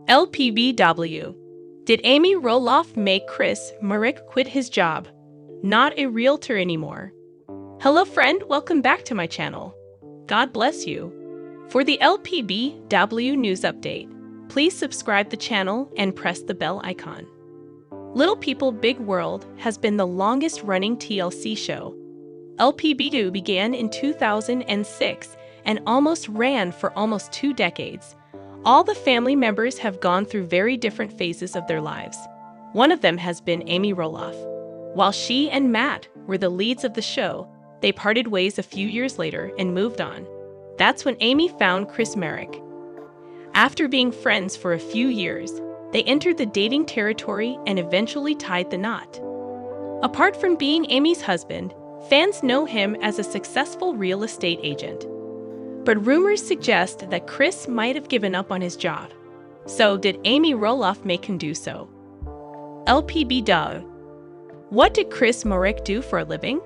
LPBW. Did Amy Roloff make Chris Marek quit his job? Not a realtor anymore. Hello friend, welcome back to my channel. God bless you. For the LPBW news update, please subscribe the channel and press the bell icon. Little People Big World has been the longest running TLC show. LPBW began in 2006 and almost ran for almost 2 decades. All the family members have gone through very different phases of their lives. One of them has been Amy Roloff. While she and Matt were the leads of the show, they parted ways a few years later and moved on. That's when Amy found Chris Marek. After being friends for a few years, they entered the dating territory and eventually tied the knot. Apart from being Amy's husband, fans know him as a successful real estate agent. But rumors suggest that Chris might have given up on his job. So did Amy Roloff make him do so? LPBW. What did Chris Marek do for a living?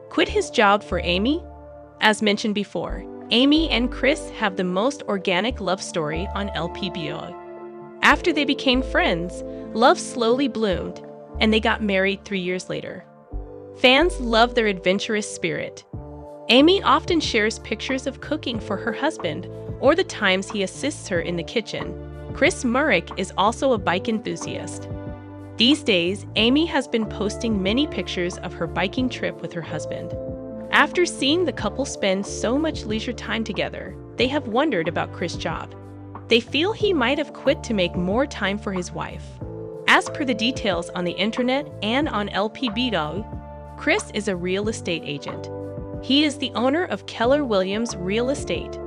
Quit his job for Amy? As mentioned before, Amy and Chris have the most organic love story on LPBW. After they became friends, love slowly bloomed, and they got married 3 years later. Fans love their adventurous spirit. Amy often shares pictures of cooking for her husband or the times he assists her in the kitchen. Chris Marek is also a bike enthusiast. These days, Amy has been posting many pictures of her biking trip with her husband. After seeing the couple spend so much leisure time together, they have wondered about Chris' job. They feel he might have quit to make more time for his wife. As per the details on the internet and on LPBW, Chris is a real estate agent. He is the owner of Keller Williams Real Estate.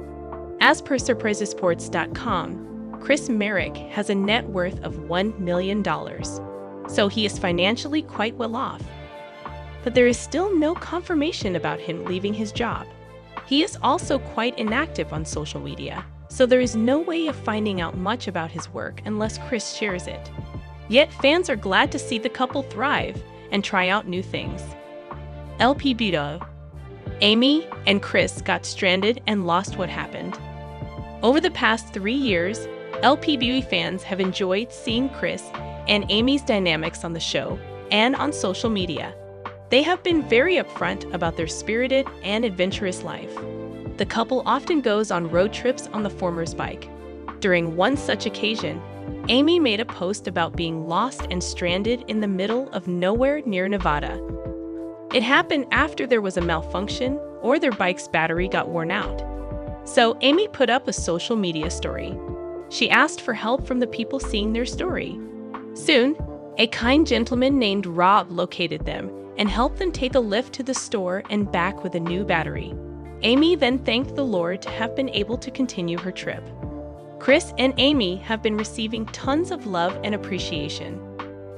As per SurpriseSports.com, Chris Marek has a net worth of $1 million, so he is financially quite well off. But there is still no confirmation about him leaving his job. He is also quite inactive on social media, so there is no way of finding out much about his work unless Chris shares it. Yet fans are glad to see the couple thrive and try out new things. LPBW. Amy and Chris got stranded and lost what happened. Over the past 3 years, LPBW fans have enjoyed seeing Chris and Amy's dynamics on the show and on social media. They have been very upfront about their spirited and adventurous life. The couple often goes on road trips on the former's bike. During one such occasion, Amy made a post about being lost and stranded in the middle of nowhere near Nevada. It happened after there was a malfunction or their bike's battery got worn out. So Amy put up a social media story. She asked for help from the people seeing their story. Soon, a kind gentleman named Rob located them and helped them take a lift to the store and back with a new battery. Amy then thanked the Lord to have been able to continue her trip. Chris and Amy have been receiving tons of love and appreciation.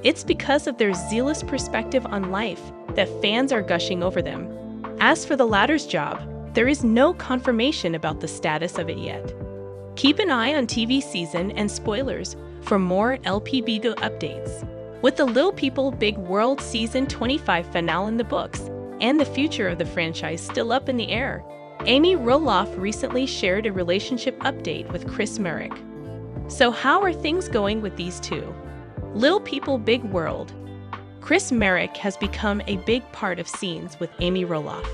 It's because of their zealous perspective on life that fans are gushing over them. As for the latter's job, there is no confirmation about the status of it yet. Keep an eye on TV season and spoilers for more LPBW updates. With the Little People Big World Season 25 finale in the books and the future of the franchise still up in the air, Amy Roloff recently shared a relationship update with Chris Marek. So how are things going with these two? Little People Big World. Chris Marek has become a big part of scenes with Amy Roloff.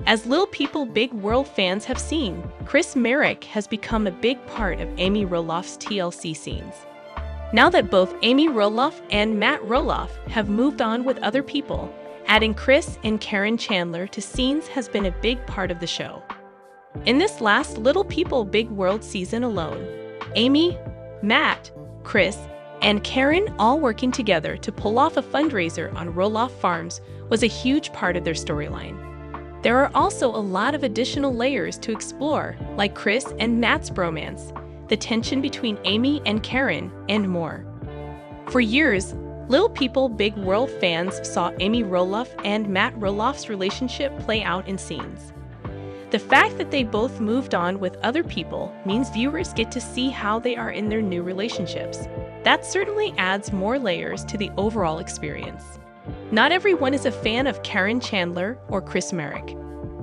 As Little People Big World fans have seen, Chris Marek has become a big part of Amy Roloff's TLC scenes. Now that both Amy Roloff and Matt Roloff have moved on with other people, adding Chris and Karen Chandler to scenes has been a big part of the show. In this last Little People Big World season alone, Amy, Matt, Chris, and Karen all working together to pull off a fundraiser on Roloff Farms was a huge part of their storyline. There are also a lot of additional layers to explore, like Chris and Matt's bromance, the tension between Amy and Karen, and more. For years, Little People Big World fans saw Amy Roloff and Matt Roloff's relationship play out in scenes. The fact that they both moved on with other people means viewers get to see how they are in their new relationships. That certainly adds more layers to the overall experience. Not everyone is a fan of Karen Chandler or Chris Marek.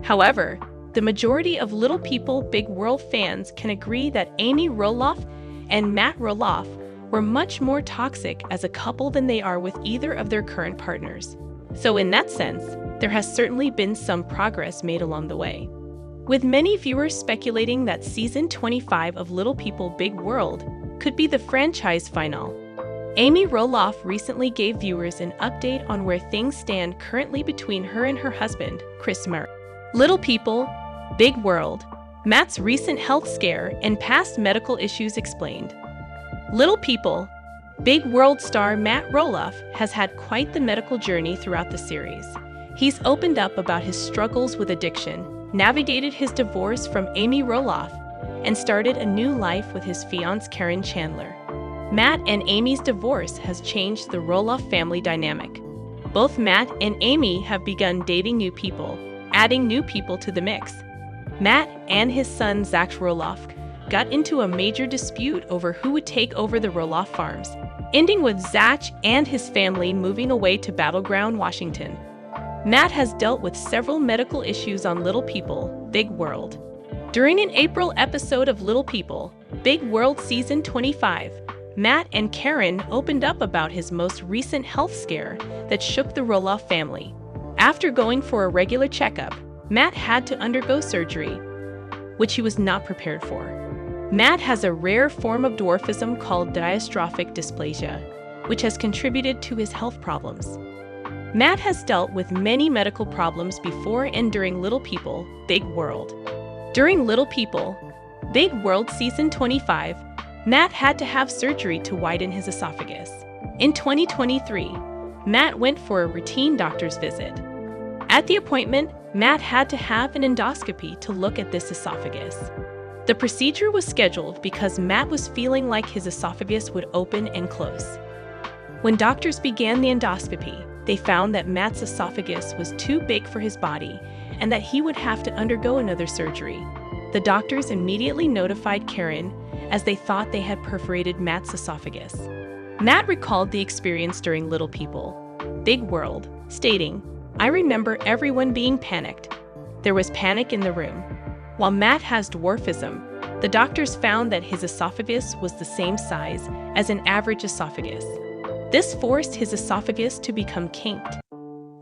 However, the majority of Little People Big World fans can agree that Amy Roloff and Matt Roloff were much more toxic as a couple than they are with either of their current partners. So in that sense, there has certainly been some progress made along the way. With many viewers speculating that Season 25 of Little People Big World could be the franchise finale, Amy Roloff recently gave viewers an update on where things stand currently between her and her husband, Chris Marek. Little People, Big World, Matt's recent health scare and past medical issues explained. Little People, Big World star Matt Roloff has had quite the medical journey throughout the series. He's opened up about his struggles with addiction, navigated his divorce from Amy Roloff, and started a new life with his fiancée Karen Chandler. Matt and Amy's divorce has changed the Roloff family dynamic. Both Matt and Amy have begun dating new people, adding new people to the mix. Matt and his son Zach Roloff got into a major dispute over who would take over the Roloff farms, ending with Zach and his family moving away to Battleground, Washington. Matt has dealt with several medical issues on Little People, Big World. During an April episode of Little People, Big World Season 25, Matt and Karen opened up about his most recent health scare that shook the Roloff family. After going for a regular checkup, Matt had to undergo surgery, which he was not prepared for. Matt has a rare form of dwarfism called dystrophic dysplasia, which has contributed to his health problems. Matt has dealt with many medical problems before and during Little People, Big World. During Little People, Big World Season 25, Matt had to have surgery to widen his esophagus. In 2023, Matt went for a routine doctor's visit. At the appointment, Matt had to have an endoscopy to look at this esophagus. The procedure was scheduled because Matt was feeling like his esophagus would open and close. When doctors began the endoscopy, they found that Matt's esophagus was too big for his body and that he would have to undergo another surgery. The doctors immediately notified Karen as they thought they had perforated Matt's esophagus. Matt recalled the experience during Little People, Big World, stating, "I remember everyone being panicked. There was panic in the room. While Matt has dwarfism, the doctors found that his esophagus was the same size as an average esophagus. This forced his esophagus to become kinked.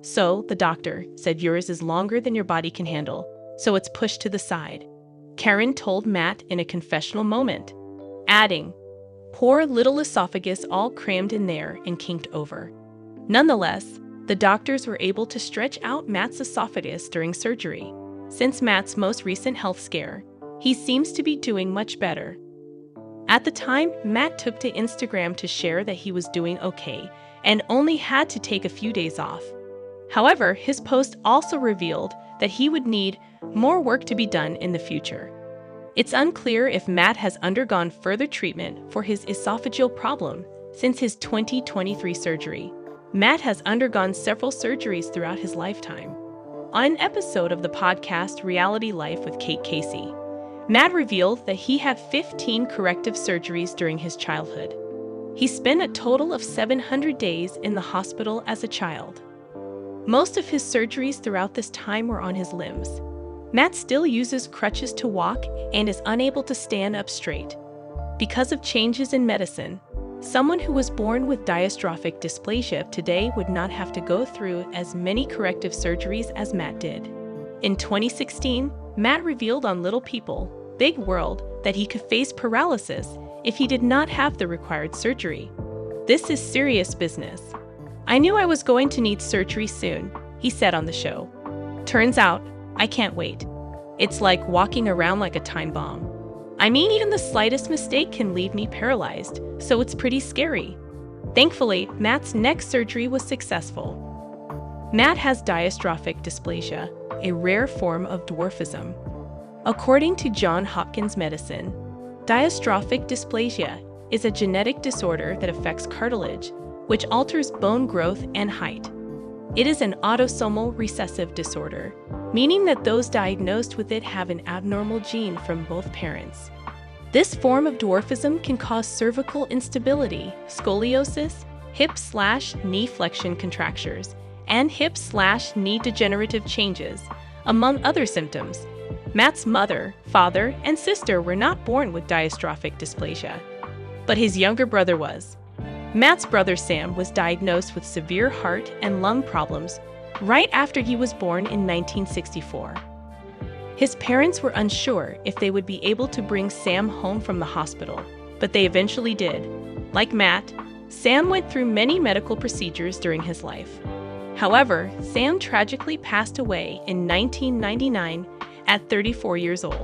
So, the doctor said yours is longer than your body can handle, so it's pushed to the side," Karen told Matt in a confessional moment, adding, "Poor little esophagus all crammed in there and kinked over." Nonetheless, the doctors were able to stretch out Matt's esophagus during surgery. Since Matt's most recent health scare, he seems to be doing much better. At the time, Matt took to Instagram to share that he was doing okay and only had to take a few days off. However, his post also revealed that he would need more work to be done in the future. It's unclear if Matt has undergone further treatment for his esophageal problem since his 2023 surgery. Matt has undergone several surgeries throughout his lifetime. On an episode of the podcast Reality Life with Kate Casey, Matt revealed that he had 15 corrective surgeries during his childhood. He spent a total of 700 days in the hospital as a child. Most of his surgeries throughout this time were on his limbs. Matt still uses crutches to walk and is unable to stand up straight. Because of changes in medicine, someone who was born with dystrophic dysplasia today would not have to go through as many corrective surgeries as Matt did. In 2016, Matt revealed on Little People, Big World that he could face paralysis if he did not have the required surgery. "This is serious business. I knew I was going to need surgery soon," he said on the show. "Turns out, I can't wait. It's like walking around like a time bomb. I mean, even the slightest mistake can leave me paralyzed, so it's pretty scary." Thankfully, Matt's next surgery was successful. Matt has dystrophic dysplasia, a rare form of dwarfism. According to Johns Hopkins Medicine, dystrophic dysplasia is a genetic disorder that affects cartilage, which alters bone growth and height. It is an autosomal recessive disorder, meaning that those diagnosed with it have an abnormal gene from both parents. This form of dwarfism can cause cervical instability, scoliosis, hip/knee flexion contractures, and hip/knee degenerative changes, among other symptoms. Matt's mother, father, and sister were not born with dystrophic dysplasia. but his younger brother was. Matt's brother Sam was diagnosed with severe heart and lung problems right after he was born in 1964. His parents were unsure if they would be able to bring Sam home from the hospital, but they eventually did. Like Matt, Sam went through many medical procedures during his life. However, Sam tragically passed away in 1999 at 34 years old.